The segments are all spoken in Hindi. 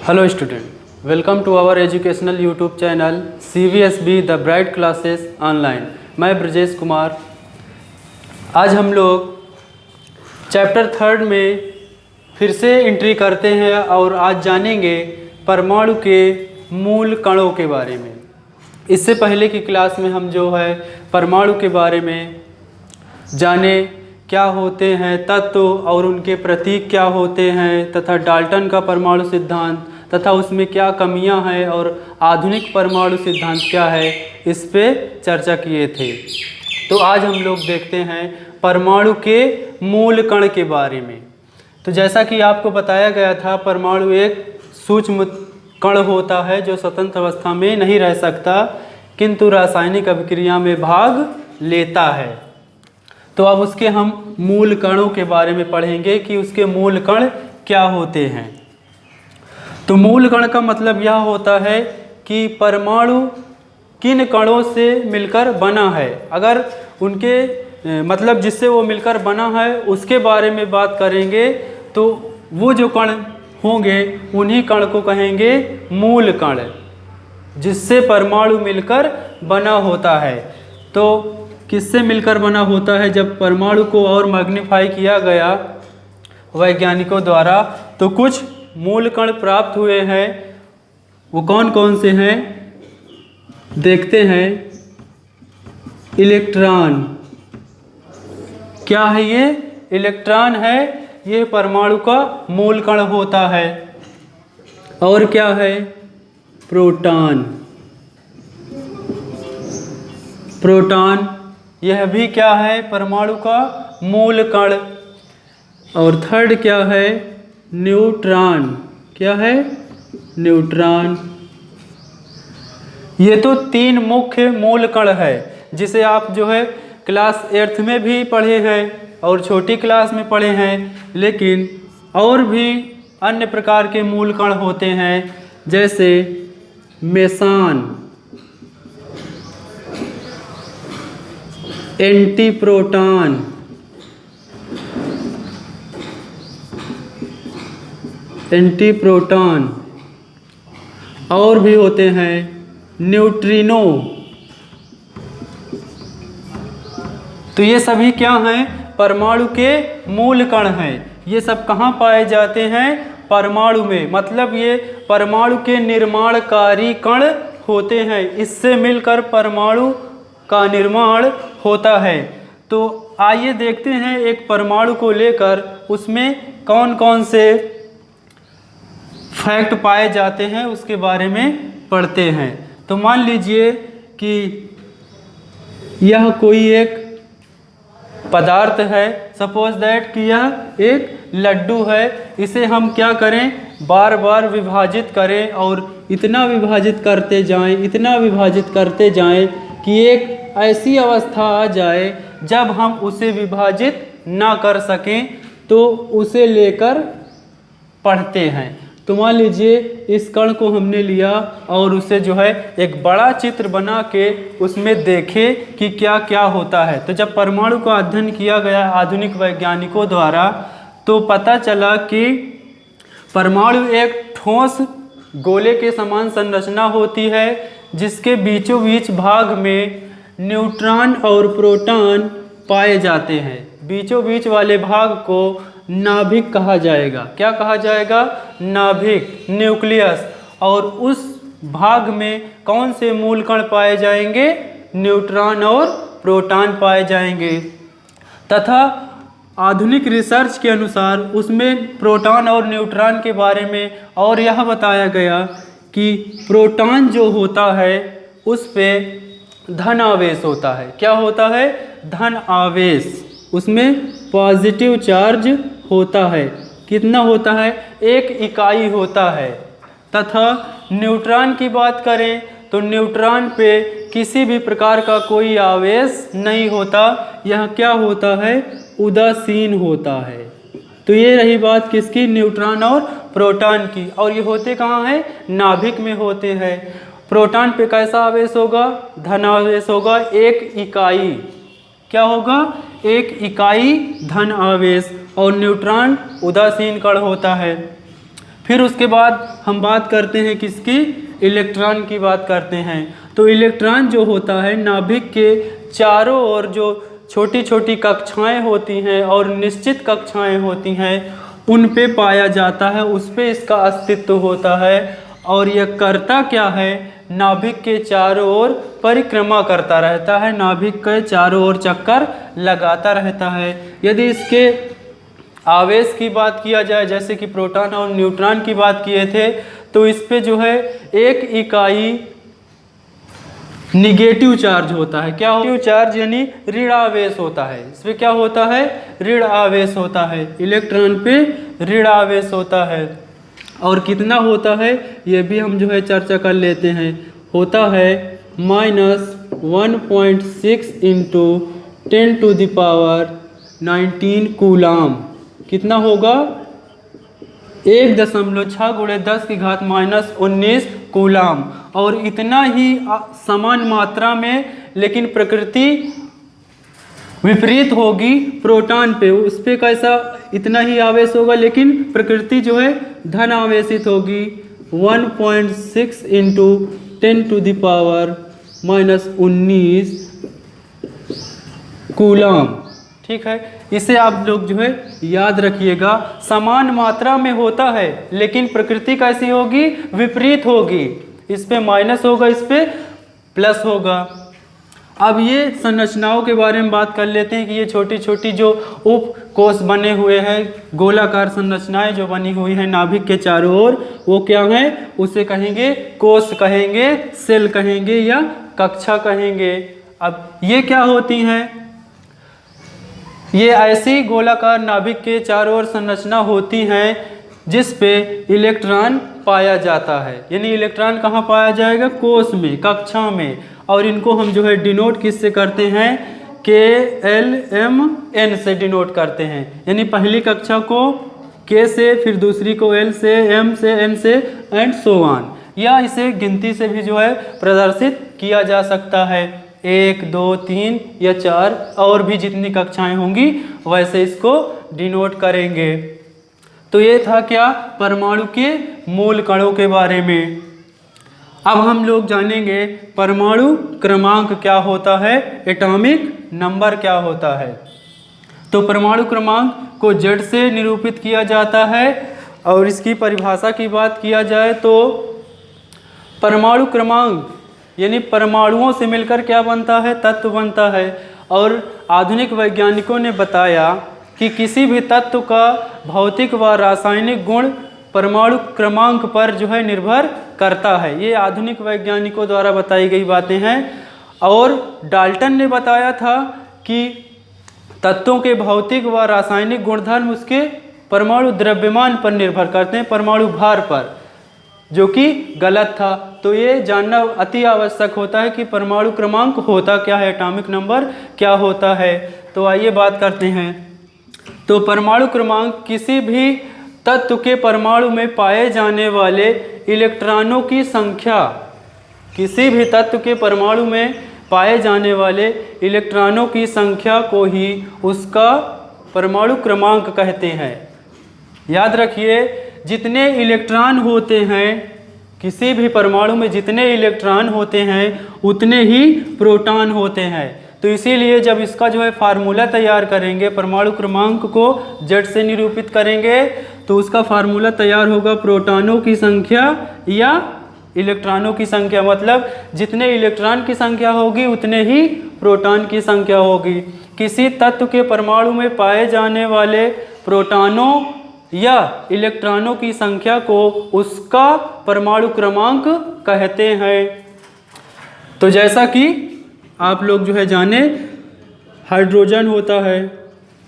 Hello student, welcome to our educational YouTube channel CVSB The Bright Classes Online। मैं ब्रजेश कुमार। आज हम लोग चैप्टर 3 में फिर से एंट्री करते हैं और आज जानेंगे परमाणु के मूल कणों के बारे में। इससे पहले की क्लास में हम जो है परमाणु के बारे में जाने क्या होते हैं तत्व और उनके प्रतीक क्या होते हैं तथा डाल्टन का परमाणु सिद्धांत तथा उसमें क्या कमियां हैं और आधुनिक परमाणु सिद्धांत क्या है, इस पे चर्चा किए थे। तो आज हम लोग देखते हैं परमाणु के मूल कण के बारे में। तो जैसा कि आपको बताया गया था, परमाणु एक सूक्ष्म कण होता है जो स्वतंत्र अवस्था में नहीं रह सकता किंतु रासायनिक अभिक्रिया में भाग लेता है। तो अब उसके हम मूल कणों के बारे में पढ़ेंगे कि उसके मूल कण क्या होते हैं। तो मूल कण का मतलब यह होता है कि परमाणु किन कणों से मिलकर बना है। अगर उनके मतलब जिससे वो मिलकर बना है उसके बारे में बात करेंगे तो वो जो कण होंगे उन्हीं कण को कहेंगे मूल कण, जिससे परमाणु मिलकर बना होता है। तो किससे मिलकर बना होता है? जब परमाणु को और मैग्नीफाई किया गया वैज्ञानिकों द्वारा तो कुछ मूल कण प्राप्त हुए हैं। वो कौन कौन से हैं देखते हैं। इलेक्ट्रॉन, क्या है ये? इलेक्ट्रॉन है, ये परमाणु का मूल कण होता है। और क्या है? प्रोटॉन। प्रोटॉन यह भी क्या है? परमाणु का मूल कण। और थर्ड क्या है? न्यूट्रॉन। क्या है? न्यूट्रॉन। ये तो 3 मुख्य मूल कण है जिसे आप जो है क्लास 8th में भी पढ़े हैं और छोटी क्लास में पढ़े हैं। लेकिन और भी अन्य प्रकार के मूल कण होते हैं, जैसे मेसान, एंटीप्रोटॉन, एंटीप्रोटॉन, और भी होते हैं न्यूट्रिनो। तो ये सभी क्या हैं? परमाणु के मूल कण हैं। ये सब कहाँ पाए जाते हैं? परमाणु में। मतलब ये परमाणु के निर्माणकारी कण होते हैं। इससे मिलकर परमाणु का निर्माण होता है। तो आइए देखते हैं एक परमाणु को लेकर उसमें कौन कौन से फैक्ट पाए जाते हैं उसके बारे में पढ़ते हैं। तो मान लीजिए कि यह कोई एक पदार्थ है। सपोज दैट कि यह एक लड्डू है। इसे हम क्या करें? बार बार विभाजित करें और इतना विभाजित करते जाएं, इतना विभाजित करते जाएं कि एक ऐसी अवस्था आ जाए जब हम उसे विभाजित ना कर सकें तो उसे लेकर पढ़ते हैं। तो मान लीजिए इस कण को हमने लिया और उसे जो है एक बड़ा चित्र बना के उसमें देखे कि क्या क्या होता है। तो जब परमाणु का अध्ययन किया गया आधुनिक वैज्ञानिकों द्वारा तो पता चला कि परमाणु एक ठोस गोले के समान संरचना होती है जिसके बीचों बीच भाग में न्यूट्रॉन और प्रोटॉन पाए जाते हैं। बीचों बीच वाले भाग को नाभिक कहा जाएगा। क्या कहा जाएगा? नाभिक, न्यूक्लियस। और उस भाग में कौन से मूल कण पाए जाएंगे? न्यूट्रॉन और प्रोटॉन पाए जाएंगे। तथा आधुनिक रिसर्च के अनुसार उसमें प्रोटॉन और न्यूट्रॉन के बारे में और यह बताया गया कि प्रोटॉन जो होता है उस पे धन आवेश होता है। क्या होता है? धन आवेश। उसमें पॉजिटिव चार्ज होता है। कितना होता है? 1 इकाई होता है। तथा न्यूट्रॉन की बात करें तो न्यूट्रॉन पे किसी भी प्रकार का कोई आवेश नहीं होता। यह क्या होता है? उदासीन होता है। तो ये रही बात किसकी? न्यूट्रॉन और प्रोटॉन की। और ये होते कहाँ हैं? नाभिक में होते हैं। प्रोटॉन पे कैसा आवेश होगा? धन आवेश होगा। 1 इकाई। क्या होगा? 1 इकाई धन आवेश। और न्यूट्रॉन उदासीन कण होता है। फिर उसके बाद हम बात करते हैं किसकी, इलेक्ट्रॉन की बात करते हैं। तो इलेक्ट्रॉन जो होता है नाभिक के चारों ओर जो छोटी छोटी कक्षाएं होती हैं और निश्चित कक्षाएं होती हैं उन पे पाया जाता है, उस पे इसका अस्तित्व होता है। और यह करता क्या है, नाभिक के चारों ओर परिक्रमा करता रहता है, नाभिक के चारों ओर चक्कर लगाता रहता है। यदि इसके आवेश की बात किया जाए, जैसे कि प्रोटॉन और न्यूट्रॉन की बात किए थे, तो इस पे जो है एक इकाई निगेटिव चार्ज होता है। क्या हो चार्ज, यानी ऋण आवेश होता है। इस पे क्या होता है, ऋण आवेश होता है। इलेक्ट्रॉन पे ऋण आवेश होता है। और कितना होता है ये भी हम जो है चर्चा कर लेते हैं। होता है -1.6 इंटू 10⁻19 कूलाम। कितना होगा, 1.6 × 10⁻−19 कूलाम। और इतना ही समान मात्रा में, लेकिन प्रकृति विपरीत होगी प्रोटॉन पे। उस पे कैसा, इतना ही आवेश होगा, लेकिन प्रकृति जो है धन आवेशित होगी। 1.6 इंटू 10⁻−19 कूलाम। ठीक है, इसे आप लोग जो है याद रखिएगा। समान मात्रा में होता है, लेकिन प्रकृति कैसी होगी, विपरीत होगी। इस पे माइनस होगा, इस पे प्लस होगा। अब ये संरचनाओं के बारे में बात कर लेते हैं कि ये छोटी छोटी जो उपकोष बने हुए हैं, गोलाकार संरचनाएं जो बनी हुई हैं नाभिक के चारों ओर, वो क्या है, उसे कहेंगे कोष कहेंगे, सेल कहेंगे या कक्षा कहेंगे। अब ये क्या होती हैं, ये ऐसी गोलाकार नाभिक के चारों ओर संरचना होती हैं जिस पे इलेक्ट्रॉन पाया जाता है। यानी इलेक्ट्रॉन कहाँ पाया जाएगा, कोष में, कक्षा में। और इनको हम जो है डिनोट किससे करते हैं, KLMN से डिनोट करते हैं। यानी पहली कक्षा को K से, फिर दूसरी को L से, M से, N से एंड सो ऑन। या इसे गिनती से भी जो है प्रदर्शित किया जा सकता है, 1 2 3 या 4 और भी जितनी कक्षाएं होंगी वैसे इसको डिनोट करेंगे। तो ये था क्या, परमाणु के मूल कणों के बारे में। अब हम लोग जानेंगे परमाणु क्रमांक क्या होता है, एटॉमिक नंबर क्या होता है। तो परमाणु क्रमांक को Z से निरूपित किया जाता है। और इसकी परिभाषा की बात किया जाए तो परमाणु क्रमांक यानी परमाणुओं से मिलकर क्या बनता है, तत्व बनता है। और आधुनिक वैज्ञानिकों ने बताया कि किसी भी तत्व का भौतिक व रासायनिक गुण परमाणु क्रमांक पर जो है निर्भर करता है। ये आधुनिक वैज्ञानिकों द्वारा बताई गई बातें हैं। और डाल्टन ने बताया था कि तत्वों के भौतिक व रासायनिक गुणधर्म उसके परमाणु द्रव्यमान पर निर्भर करते हैं, परमाणु भार पर, जो कि गलत था। तो ये जानना अति आवश्यक होता है कि परमाणु क्रमांक होता क्या है, एटॉमिक नंबर क्या होता है। तो आइए बात करते हैं। तो परमाणु क्रमांक किसी भी तत्व के परमाणु में पाए जाने वाले इलेक्ट्रॉनों की संख्या, किसी भी तत्व के परमाणु में पाए जाने वाले इलेक्ट्रॉनों की संख्या को ही उसका परमाणु क्रमांक कहते हैं। याद रखिए, जितने इलेक्ट्रॉन होते हैं, किसी भी परमाणु में जितने इलेक्ट्रॉन होते हैं उतने ही प्रोटॉन होते हैं। तो इसीलिए जब इसका जो है फार्मूला तैयार करेंगे, परमाणु क्रमांक को Z से निरूपित करेंगे, तो उसका फार्मूला तैयार होगा प्रोटॉनों की संख्या या इलेक्ट्रॉनों की संख्या। मतलब जितने इलेक्ट्रॉन की संख्या होगी उतने ही प्रोटॉन की संख्या होगी। किसी तत्व के परमाणु में पाए जाने वाले प्रोटॉनों या इलेक्ट्रॉनों की संख्या को उसका परमाणु क्रमांक कहते हैं। तो जैसा कि आप लोग जो है जाने, हाइड्रोजन होता है,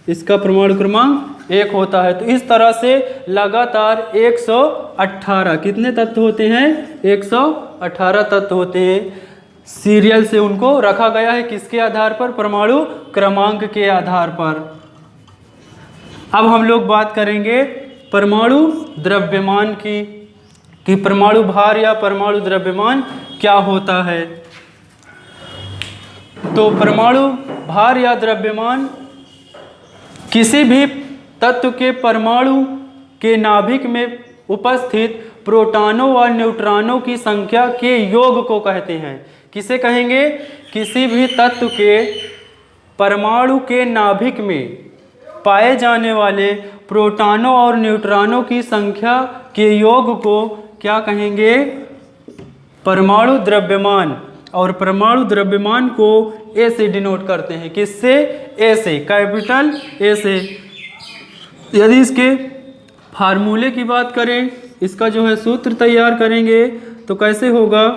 इसका परमाणु क्रमांक 1 होता है। तो इस तरह से लगातार 118 कितने तत्व होते हैं, 118 तत्व होते हैं। सीरियल से उनको रखा गया है, किसके आधार पर, परमाणु क्रमांक के आधार पर। अब हम लोग बात करेंगे परमाणु द्रव्यमान की, कि परमाणु भार या परमाणु द्रव्यमान क्या होता है। तो परमाणु भार या द्रव्यमान किसी भी तत्व के परमाणु के नाभिक में उपस्थित प्रोटॉनों व न्यूट्रॉनों की संख्या के योग को कहते हैं। किसे कहेंगे? किसी भी तत्व के परमाणु के नाभिक में पाए जाने वाले प्रोटॉनों और न्यूट्रॉनों की संख्या के योग को क्या कहेंगे? परमाणु द्रव्यमान। और परमाणु द्रव्यमान को ए से डिनोट करते हैं। किससे? ए से, कैपिटल ए से। यदि इसके फार्मूले की बात करें, इसका जो है सूत्र तैयार करेंगे तो कैसे होगा?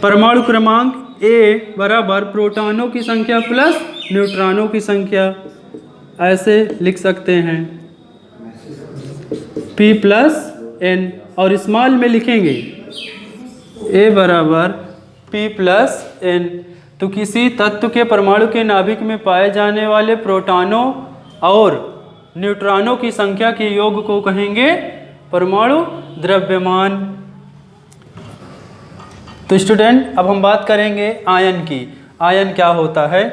परमाणु क्रमांक ए बराबर प्रोटॉनों की संख्या प्लस न्यूट्रॉनों की संख्या, ऐसे लिख सकते हैं P प्लस N। और स्मॉल में लिखेंगे A बराबर P प्लस N। तो किसी तत्व के परमाणु के नाभिक में पाए जाने वाले प्रोटॉनों और न्यूट्रॉनों की संख्या के योग को कहेंगे परमाणु द्रव्यमान। तो स्टूडेंट, अब हम बात करेंगे आयन की। आयन क्या होता है?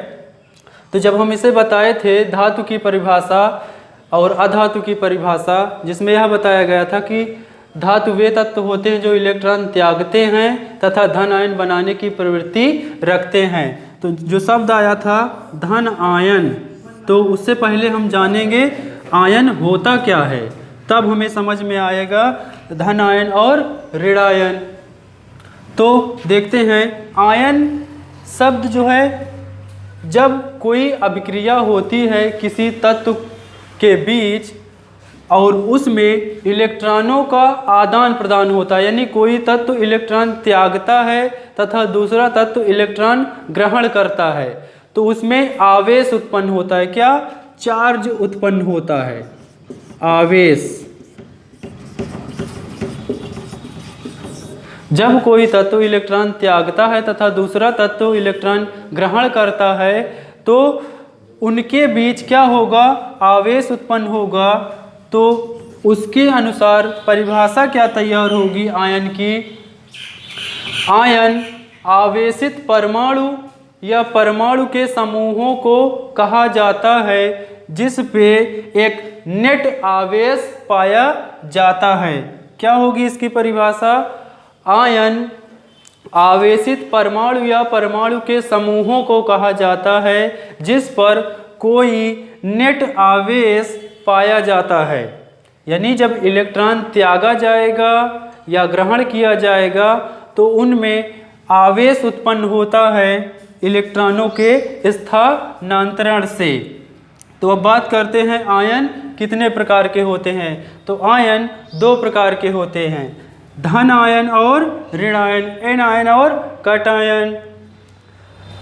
तो जब हम इसे बताए थे धातु की परिभाषा और अधातु की परिभाषा, जिसमें यह बताया गया था कि धातु वे तत्व होते हैं जो इलेक्ट्रॉन त्यागते हैं तथा धन आयन बनाने की प्रवृत्ति रखते हैं। तो जो शब्द आया था धन आयन, तो उससे पहले हम जानेंगे आयन होता क्या है, तब हमें समझ में आएगा धन आयन और ऋण आयन। तो देखते हैं, आयन शब्द जो है, जब कोई अभिक्रिया होती है किसी तत्व के बीच और उसमें इलेक्ट्रॉनों का आदान प्रदान होता है, यानी कोई तत्व इलेक्ट्रॉन त्यागता है तथा दूसरा तत्व इलेक्ट्रॉन ग्रहण करता है, तो उसमें आवेश उत्पन्न होता है। क्या? चार्ज उत्पन्न होता है, आवेश। जब कोई तत्व इलेक्ट्रॉन त्यागता है तथा दूसरा तत्व इलेक्ट्रॉन ग्रहण करता है तो उनके बीच क्या होगा? आवेश उत्पन्न होगा। तो उसके अनुसार परिभाषा क्या तैयार होगी आयन की? आयन आवेशित परमाणु या परमाणु के समूहों को कहा जाता है जिस पे एक नेट आवेश पाया जाता है। क्या होगी इसकी परिभाषा? आयन आवेशित परमाणु या परमाणु के समूहों को कहा जाता है जिस पर कोई नेट आवेश पाया जाता है। यानी जब इलेक्ट्रॉन त्यागा जाएगा या ग्रहण किया जाएगा तो उनमें आवेश उत्पन्न होता है इलेक्ट्रॉनों के स्थानांतरण से। तो अब बात करते हैं आयन कितने प्रकार के होते हैं। तो आयन दो प्रकार के होते हैं, धन आयन और ऋण आयन, एन आयन और कट आयन।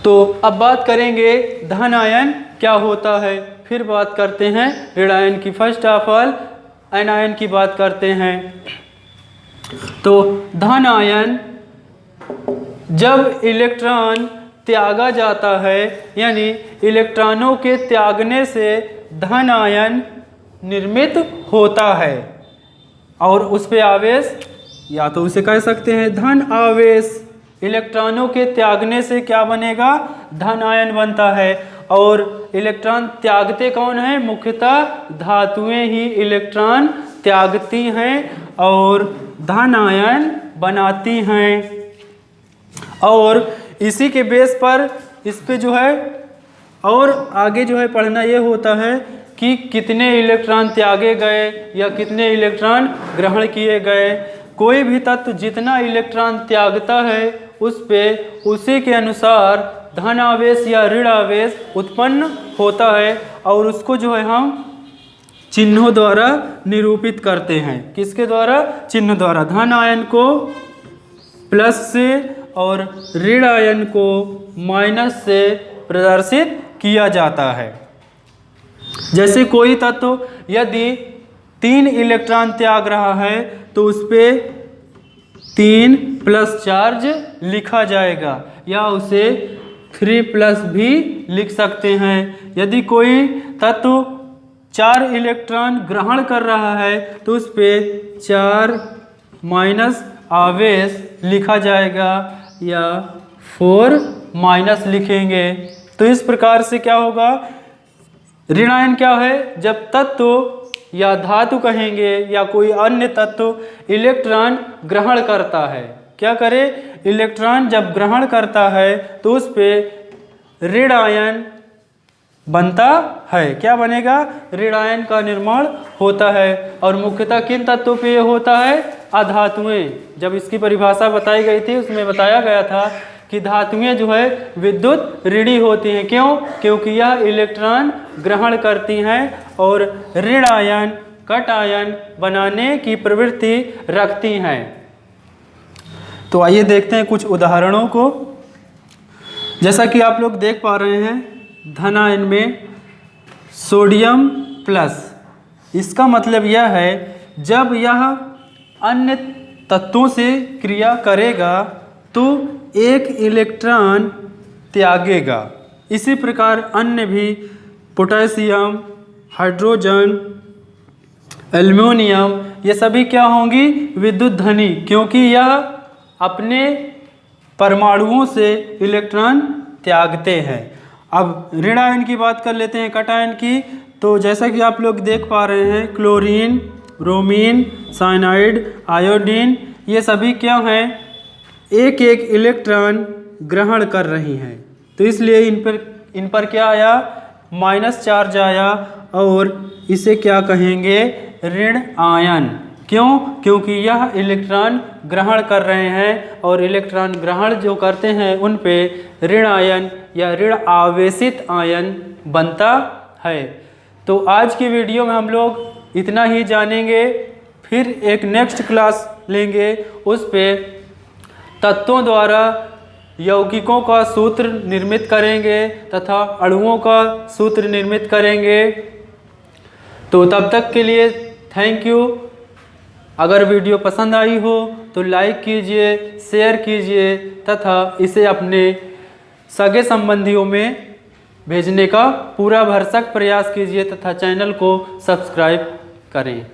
तो अब बात करेंगे धन आयन क्या होता है, फिर बात करते हैं ऋण आयन की। First of all an ion की बात करते हैं। तो धन आयन, जब इलेक्ट्रॉन त्यागा जाता है, यानी इलेक्ट्रॉनों के त्यागने से धन आयन निर्मित होता है और उस पे आवेश, या तो उसे कह सकते हैं धन आवेश। इलेक्ट्रॉनों के त्यागने से क्या बनेगा? धन आयन बनता है। और इलेक्ट्रॉन त्यागते कौन है? मुख्यतः धातुएं ही इलेक्ट्रॉन त्यागती हैं और धन आयन बनाती हैं। और इसी के बेस पर इस पे जो है और आगे जो है पढ़ना ये होता है कि कितने इलेक्ट्रॉन त्यागे गए या कितने इलेक्ट्रॉन ग्रहण किए गए। कोई भी तत्व जितना इलेक्ट्रॉन त्यागता है उस पे उसी के अनुसार धन आवेश या ऋण आवेश उत्पन्न होता है और उसको जो है हम चिन्हों द्वारा निरूपित करते हैं। किसके द्वारा? चिन्ह द्वारा। धन आयन को प्लस से और ऋण आयन को माइनस से प्रदर्शित किया जाता है। जैसे कोई तत्व यदि 3 इलेक्ट्रॉन त्याग रहा है तो उस पर 3 प्लस चार्ज लिखा जाएगा या उसे 3 प्लस भी लिख सकते हैं। यदि कोई तत्व 4 इलेक्ट्रॉन ग्रहण कर रहा है तो उस पर 4 माइनस आवेश लिखा जाएगा या 4 माइनस लिखेंगे। तो इस प्रकार से क्या होगा? ऋण आयन क्या है? जब तत्व या धातु कहेंगे या कोई अन्य तत्व इलेक्ट्रॉन ग्रहण करता है, क्या करे, इलेक्ट्रॉन जब ग्रहण करता है तो उस पर ऋण आयन बनता है। क्या बनेगा, ऋण आयन का निर्माण होता है। और मुख्यतः किन तत्वों पे ये होता है, अधातुएं। जब इसकी परिभाषा बताई गई थी उसमें बताया गया था कि धातुएं जो है विद्युत ऋणी होती हैं। क्यों, क्योंकि यह इलेक्ट्रॉन ग्रहण करती हैं और ऋण आयन कट आयन बनाने की प्रवृत्ति रखती हैं। तो आइए देखते हैं कुछ उदाहरणों को। जैसा कि आप लोग देख पा रहे हैं, धन आयन में सोडियम प्लस, इसका मतलब यह है जब यह अन्य तत्वों से क्रिया करेगा तो एक इलेक्ट्रॉन त्यागेगा। इसी प्रकार अन्य भी पोटेशियम, हाइड्रोजन, एल्युमिनियम, ये सभी क्या होंगी, विद्युत धनी, क्योंकि यह अपने परमाणुओं से इलेक्ट्रॉन त्यागते हैं। अब ऋण आयन की बात कर लेते हैं, कट आयन की। तो जैसा कि आप लोग देख पा रहे हैं, क्लोरीन, ब्रोमीन, साइनाइड, आयोडीन, ये सभी क्या हैं, एक एक इलेक्ट्रॉन ग्रहण कर रही हैं। तो इसलिए इन पर क्या आया, माइनस चार्ज आया और इसे क्या कहेंगे, ऋण आयन। क्यों, क्योंकि यह इलेक्ट्रॉन ग्रहण कर रहे हैं और इलेक्ट्रॉन ग्रहण जो करते हैं उन पे ऋण आयन या ऋण आवेशित आयन बनता है। तो आज की वीडियो में हम लोग इतना ही जानेंगे, फिर एक नेक्स्ट क्लास लेंगे, उस पे तत्वों द्वारा यौगिकों का सूत्र निर्मित करेंगे तथा अणुओं का सूत्र निर्मित करेंगे। तो तब तक के लिए थैंक यू। अगर वीडियो पसंद आई हो तो लाइक कीजिए, शेयर कीजिए तथा इसे अपने सगे संबंधियों में भेजने का पूरा भरसक प्रयास कीजिए तथा चैनल को सब्सक्राइब करें।